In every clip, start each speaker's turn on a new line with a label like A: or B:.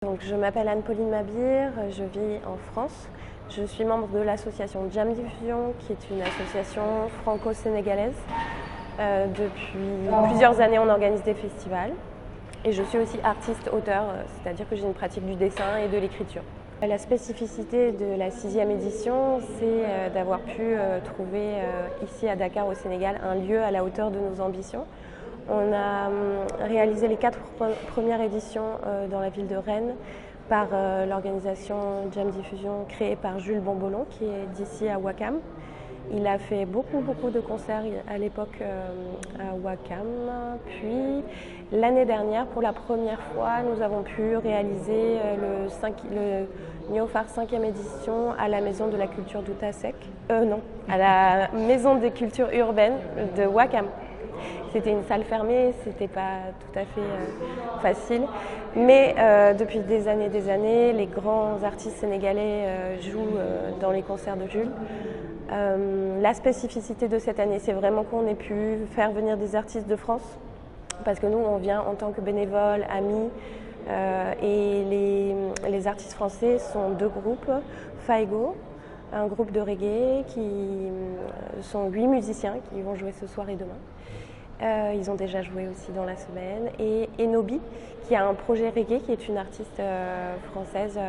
A: Donc, je m'appelle Anne-Pauline Mabir, je vis en France. Je suis membre de l'association Jam Diffusion, qui est une association franco-sénégalaise. Depuis plusieurs années, on organise des festivals. Et je suis aussi artiste-auteur, c'est-à-dire que j'ai une pratique du dessin et de l'écriture. La spécificité de la 6e édition, c'est d'avoir pu trouver ici à Dakar, au Sénégal, un lieu à la hauteur de nos ambitions. On a réalisé les 4 premières éditions dans la ville de Rennes par l'organisation Jam Diffusion créée par Jules Bombolon, qui est d'ici à Ouakam. Il a fait beaucoup de concerts à l'époque à Ouakam. Puis l'année dernière, pour la première fois, nous avons pu réaliser le Niofar 5e édition à la Maison de la Culture d'Outasek. Non, à la Maison des Cultures Urbaines de Ouakam. C'était une salle fermée, c'était pas tout à fait facile. Mais depuis des années, les grands artistes sénégalais jouent dans les concerts de Jules. La spécificité de cette année, c'est vraiment qu'on ait pu faire venir des artistes de France, parce que nous, on vient en tant que bénévoles, amis, et les artistes français sont 2 groupes. Faigo, un groupe de reggae qui sont 8 musiciens qui vont jouer ce soir et demain. Ils ont déjà joué aussi dans la semaine. Et Enobi, qui a un projet reggae, qui est une artiste française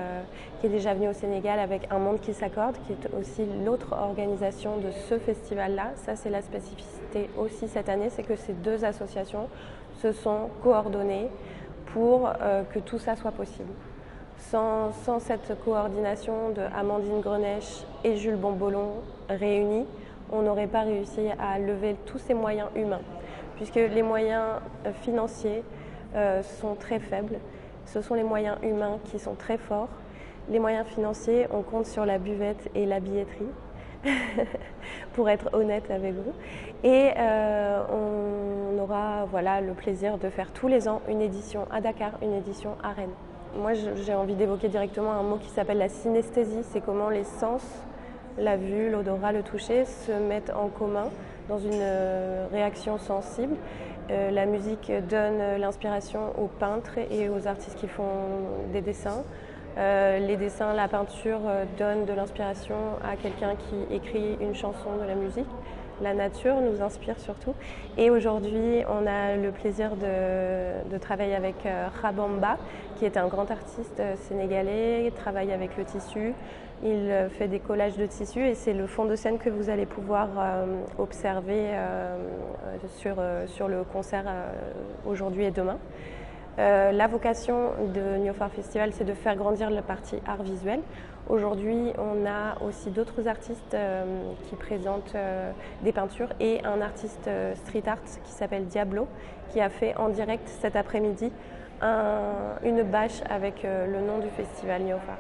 A: qui est déjà venue au Sénégal avec Un Monde qui s'accorde, qui est aussi l'autre organisation de ce festival-là. Ça, c'est la spécificité aussi cette année, c'est que ces 2 associations se sont coordonnées pour que tout ça soit possible. Sans cette coordination de Amandine Grenèche et Jules Bombolon réunis, on n'aurait pas réussi à lever tous ces moyens humains, puisque les moyens financiers sont très faibles. Ce sont les moyens humains qui sont très forts. Les moyens financiers, on compte sur la buvette et la billetterie, pour être honnête avec vous. Et on aura le plaisir de faire tous les ans une édition à Dakar, une édition à Rennes. Moi, j'ai envie d'évoquer directement un mot qui s'appelle la synesthésie. C'est comment les sens, la vue, l'odorat, le toucher, se mettent en commun dans une réaction sensible. La musique donne l'inspiration aux peintres et aux artistes qui font des dessins. Les dessins, la peinture donnent de l'inspiration à quelqu'un qui écrit une chanson de la musique. La nature nous inspire surtout. Et aujourd'hui, on a le plaisir de travailler avec Rabamba, qui est un grand artiste sénégalais, il travaille avec le tissu. Il fait des collages de tissu et c'est le fond de scène que vous allez pouvoir observer sur le concert aujourd'hui et demain. La vocation de Niofar Festival, c'est de faire grandir la partie art visuel. Aujourd'hui, on a aussi d'autres artistes qui présentent des peintures et un artiste street art qui s'appelle Diablo, qui a fait en direct cet après-midi une bâche avec le nom du festival Niofar.